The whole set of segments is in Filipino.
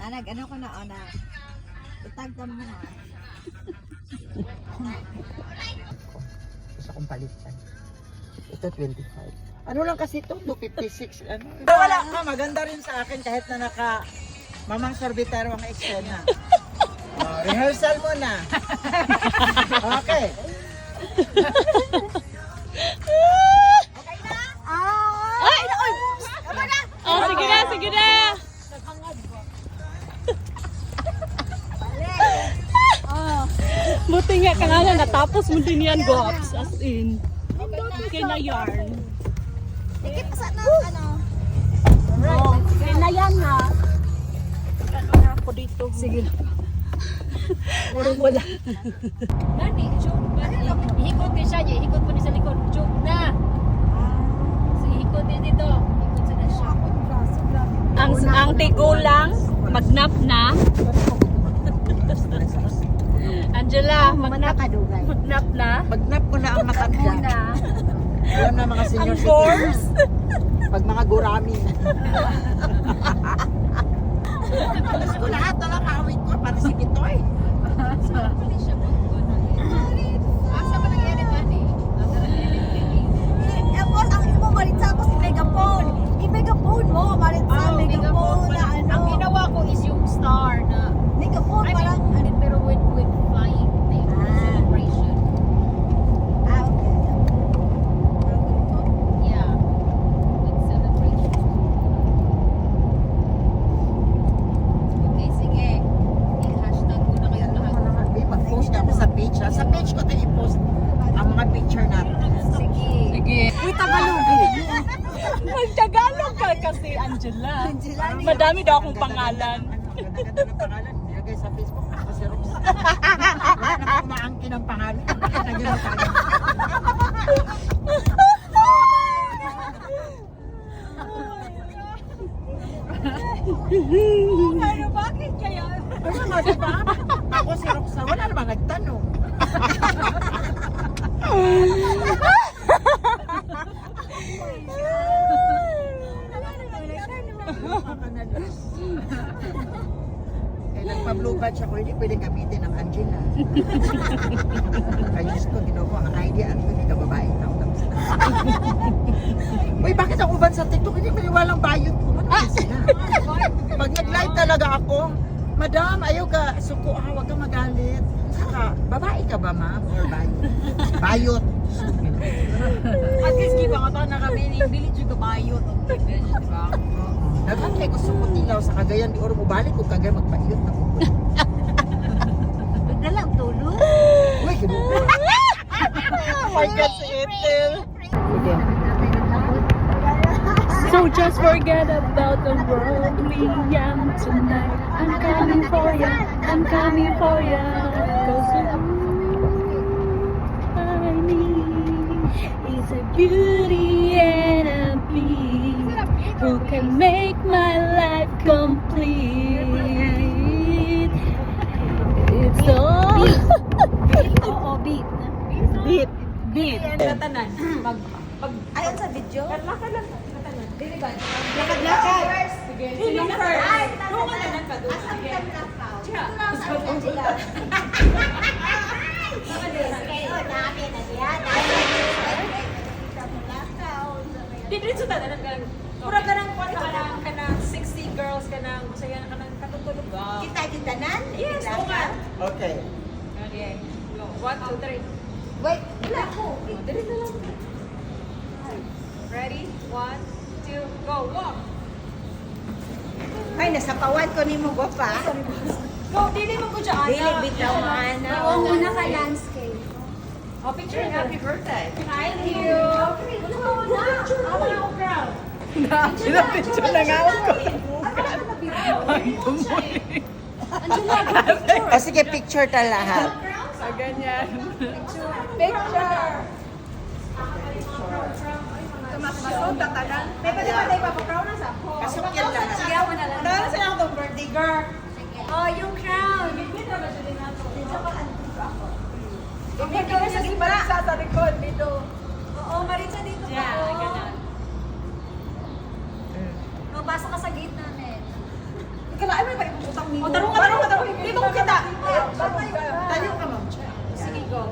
Ano ko na, na. Itagdan mo na. Gusto kong palitan. Ito 25. Ano lang kasi ito? 256. Ano? Wala ka. Maganda rin sa akin kahit na naka mamang sorbitero ang eksena. Rehearsal muna. Okay. Okay na? Ay! Tama na! Oh, sige na, sige na! Buti nga ka nga natapos mo din yan, Gops. As in. Kaya na yarn. Sige, pasa na, Oh, kaya na yan ha. Ano na ako dito? Sige. Wala. Gani, joke. Ihikot din siya niya. Ihikot po niya sa likod. Joke na. So, ihikot din dito. Ihikot sa na siya. Ang tigulang, magnap na. Angela, magnap na. Magnap ko na ang matanda. Alam na mga senior Ang force. Pag mga gurami na. Ko lahat na lang awit ko para si Kitoy. Pili siya po. Asa ba nang yan gani? Epon, ang imo maritsa ko si Megaphone. I-Megaphone mo, maritsa Megaphone na ano. Ang ginawa ko is yung star na Megaphone, I parang mean, pero with flying thing. Celebration. okay. Yeah. With celebration. Okay, sige. I-hashtag ko na kayo lahat. Mag-post ako sa page. Sa page ko ito i-post ang mga picture natin. Sige. Sige. Uy, Tagalogin. Mag-Tagalog ka kasi, Angela. Angela, Madami daw akong pangalan. Ganda ng pangalan. Nilagay sa Facebook. Ako si Rox. Wala na kumaangkin ng pangalan. Naging ang pangalan. Ano, bakit kaya? Ano nga, diba? Ako si Roxa. Wala namang nagtanong. Eh, nagpa-blue badge ako, hindi pwede gamitin ng Angela. Ayos ko, ginawa ang idea, ano hindi ka babae tao. Uy, bakit ang uban sa TikTok? Hindi maniwalang bayot ko. Ano ba sila? Pag nag-live talaga ako, Madam, ayaw ka, suko, huwag ka magalit. Saka, babae ka ba, ma'am? Or bayot? Bayot. At least giba ka to na kami ni Village yung kabayot of the fish, di ba? Dapat kay gusto ko tilaw sa Cagayan di Oro mo balik ko kagaya magpahiyot na po. Wag na lang, tulog. Uy, ganun. Forget si Ethel. Sige. So just forget about the world we am tonight. I'm coming for ya, I'm coming for ya. 'Cause I need is a beauty and a beast who can make my life complete. It's all Oo, beat. beat. Tatanan. Ayon sa video? Lakad. Sige. Sinong first? Ay, Kung ano lang ka doon. Asam Sige. ka nakaw. Siya. Ito lang sa Angela. Kayo, namin na siya. Dito sa tatanan ka. Pura ka ng ka ng 60 girls ka ng masaya ka ng katutulog. Wow. Kita nan? Yes, oo nga. Okay. Okay. Go. 1, 2, 3. Wait, wala ko. Dali na lang. Ready? 1, 2, go. Walk. Ay, nasapawan ko ni mo, gwapa. Go. Dili mo ko dyan. Dili, bitaw mo, Ana. Oo, muna ka landscape. Oh, picture. Happy birthday. Thank you. Picture na nga ako. O sige, picture ta lahat. Ganyan. Picture. May pwede ba tayo papakraw na sa ako? Pasok yan lahat. Sige, ako na lang. Ano sila akong birthday girl? Oh, yung crown. Picture ka sa gitna. Sa likod dito. Oo, Maritza dito pa. Yeah, ganun. Mabasa ka sa gitna, Ned. Kailangan mo ba ibutang mo? O, tarong ka. Dito ko kita. Tayo ka, ma'am. Sige, go.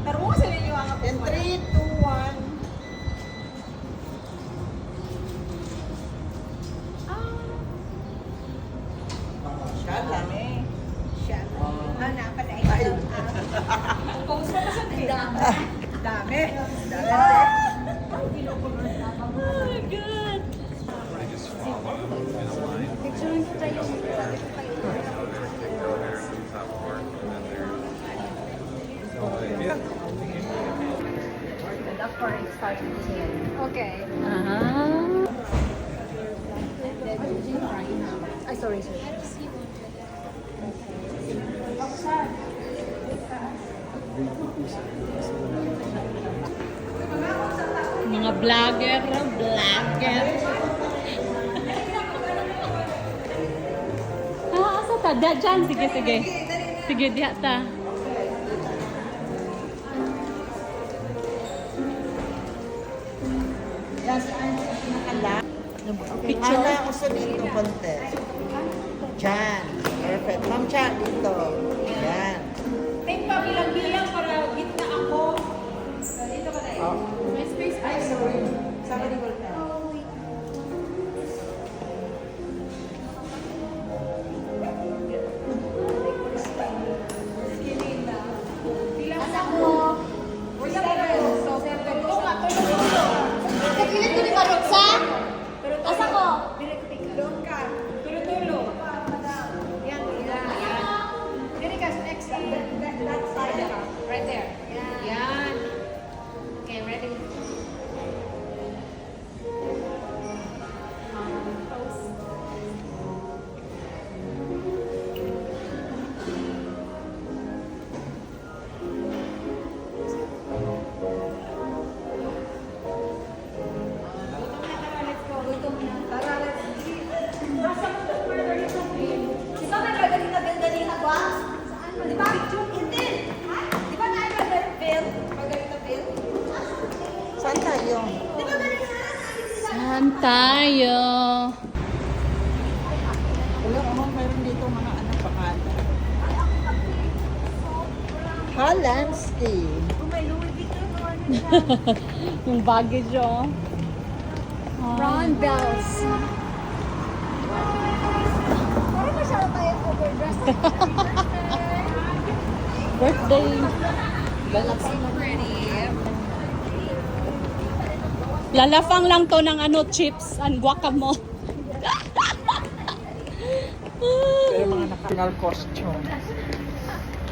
Tarong mo sa inyo ang In 3, 2, 1. Siya lang eh. Siya. Napalay. Ay. Pause mo kasi. Dami. Oh my God. Picturein ko tayo. Sabi ko kayo. Okay. Ay, sorry. Mga vlogger. Asa ta? Dyan, sige. Sige, diha ta. Yan, saan sa pinakala? Picture? Hala ako sa dito, contest. Diyan. Perfect. Ma'am Cha, dito. Yan. Take pa bilang para gitna ako. Dito ba tayo? Oh. May space. Ay, sorry. Sama di Volta. Asa ko? Sa kilid ko ni Marutsa? Asa ko? Doon ka. Tulo. Yan. Dili ka, next. That side. Right there. Yan. Okay, ready? Pose. Gutom na. Tara, let's eat. Asa mo to further dito, please? Di ba may magaling na gandaling na ba? Saan mo? Di ba? Hindi. Di ba na magaling Bill? Magaling na Bill? Saan tayo? Di ba galing na? Saan tayo? Wala naman mayroon dito mga anak pangalan. Halansky. Kung may Louis Vuitton o ano siya. Yung baggage, oh. Ron Bells. Parang masyado tayo overdressed. Birthday. Lalafang lang to ng ano, chips and guacamole. Pero mga naka-final costume.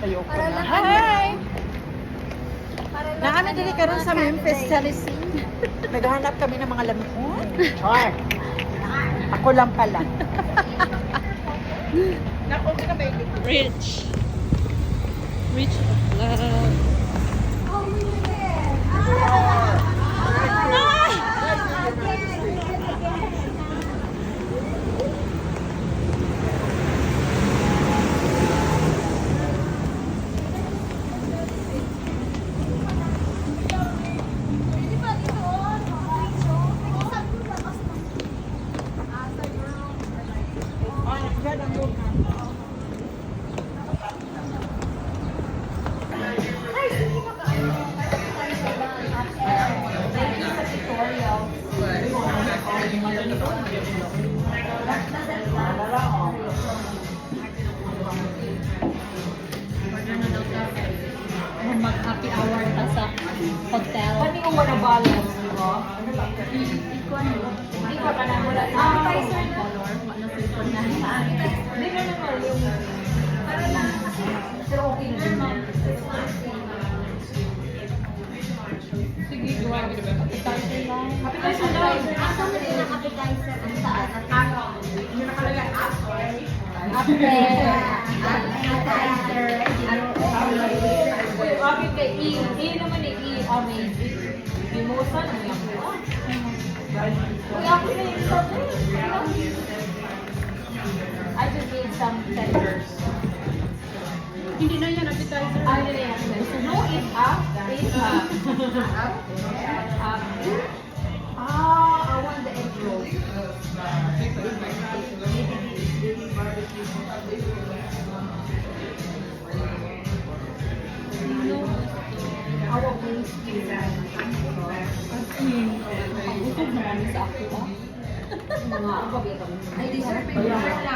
Ayoko na. Hi! Naami dili karon sa Memphis, Tennessee. Naghahanap kami ng mga lamikon. Char. Ako lang pala. Nako ka ba? Rich. Rich of love. Mag-happy hour ta sa hotel. Pati kung wala balance, di ba? Hindi ko pa na wala. Appetizer na. Ano silpon na? Hindi na naman yung... Para lang kasi. Pero okay na din. Sige, go. Appetizer lang. Appetizer na. Asa mo din ang appetizer? Ang taas at ako. Yung nakalagay apple. Appetizer. Sabi kay E. E naman eh. E. Amazing. Mimosa na yan. Uy, ako na yung sabi. I just need some tenders. Hindi na yan, appetizer. Ano na yan? No, it's up. It's up. Up. Up. I want the egg roll. Pag-usog na kami sa ako ba? Did you see the food? Did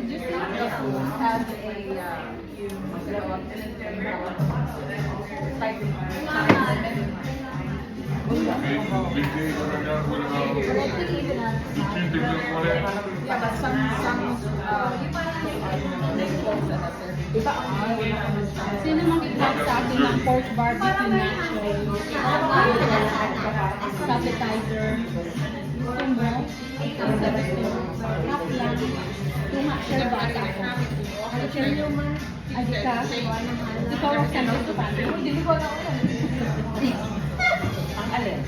you see the food have Sino mag-ikat sa akin ng pork barbecue nachos? Appetizer. Gusto mo? Half lang. Tumakshare ba sa ako? Adi ka? Ikaw ang saan gusto pa? Hindi ko na ako. Ang alin?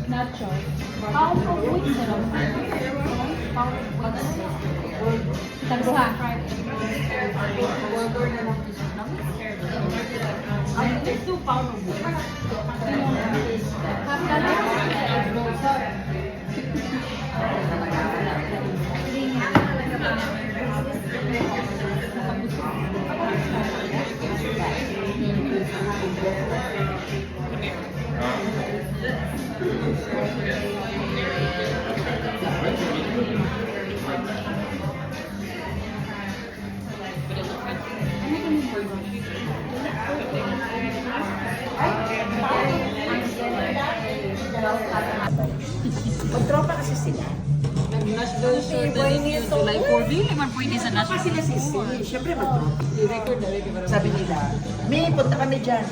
Nachos. Pound of wheat na lang. Pound of wheat. Tagduha. Ang ito, pound of wheat. Half na lang. Magtropa kasi sila. July 4, di naman pwede sa Kasi sila sisi. Siyempre magtropa. Sabi nila, may punta kami dyan.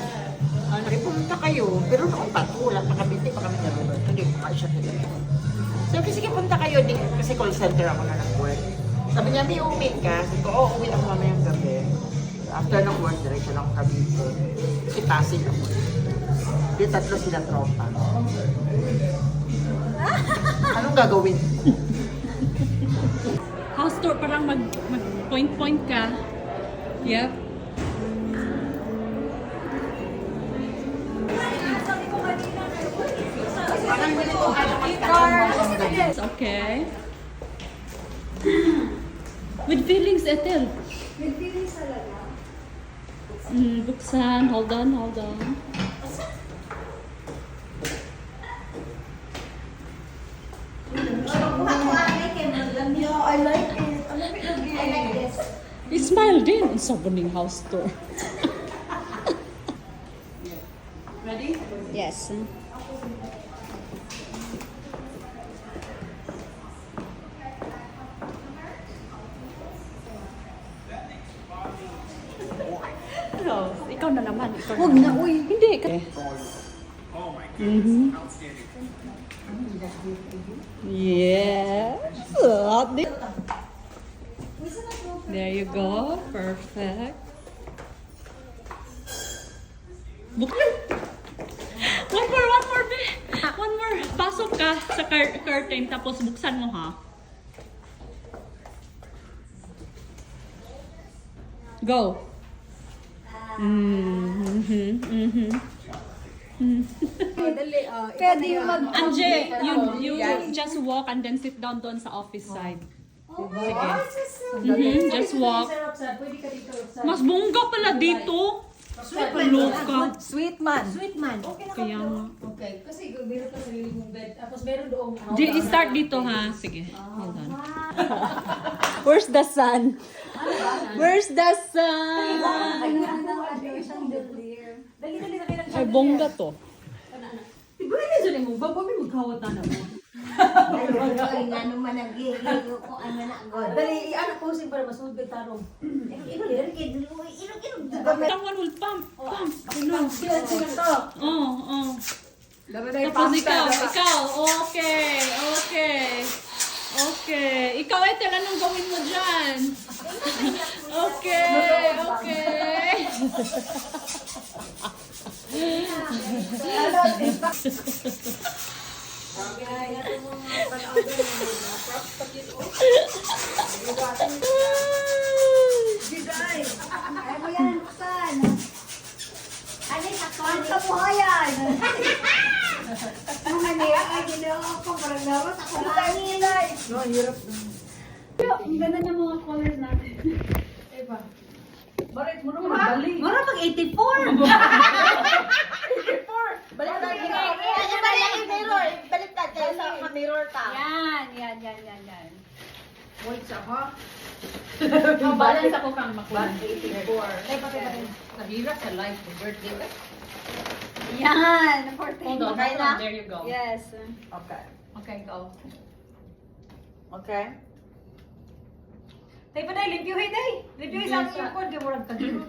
May pumunta kayo, pero noon pa, wala pa kami, hindi pa kami naroon. Hindi ko pa siya nila. Sabi, sige punta kayo, di, kasi call center ako na nag-work. Sabi niya, may uwi ka. Sabi ko, oo, uwi ako mamayang gabi. After ng work, diretso lang kami dito. Kasi Pasig ako. Di tatlo sila tropa. Anong gagawin? house tour, parang mag-point-point ka. Yep. It's okay. With feelings, Ethel. With feelings talaga. Buksan. Hold on. I like it. I like this. I-smile din sa Buning house tour. Ready? Yes. No, ikaw na naman. Huwag na, uy. Hindi. Yes. There you go. Perfect. One more, be. One more. Pasok ka sa curtain, tapos buksan mo, ha? Go. Pwede yung Anje, you just walk and then sit down doon sa office side. Sige. Just walk. Mas bongga pala dito. Sweet man. Kaya nga. Okay, kasi meron ka sarili mong bed. Tapos meron doon. I-start dito, ha? Sige. Hold on. Where's the sun? Where's the sun? Ay, bongga to. Dali, ano po siya para mas mabig tarong. Someone will pump. Oh. Tapos ikaw. Okay. Ikaw, Ethel, anong gawin mo dyan? Okay. Jigay! Ayaw mo yan, buksan. Ano yung saktuan sa buhayan? Ang haniya, ay ginawa ko. Parang nawas ako langit. No, hirap. Ang ganda ng mga colors natin. Mura pag 84. Balik tayo. Balik mirror. Balik tayo kayo sa mirror ta. Yan. Wait, saka. Balance ako kang makuha. 84. Nahira sa life ko birthday. Yan. Hold on, Okay na? there you go. Yes. Okay. Okay, go. Okay. Tayo pa na, limpyo day. Limpyo sa akin yung kod. Murag tagiro.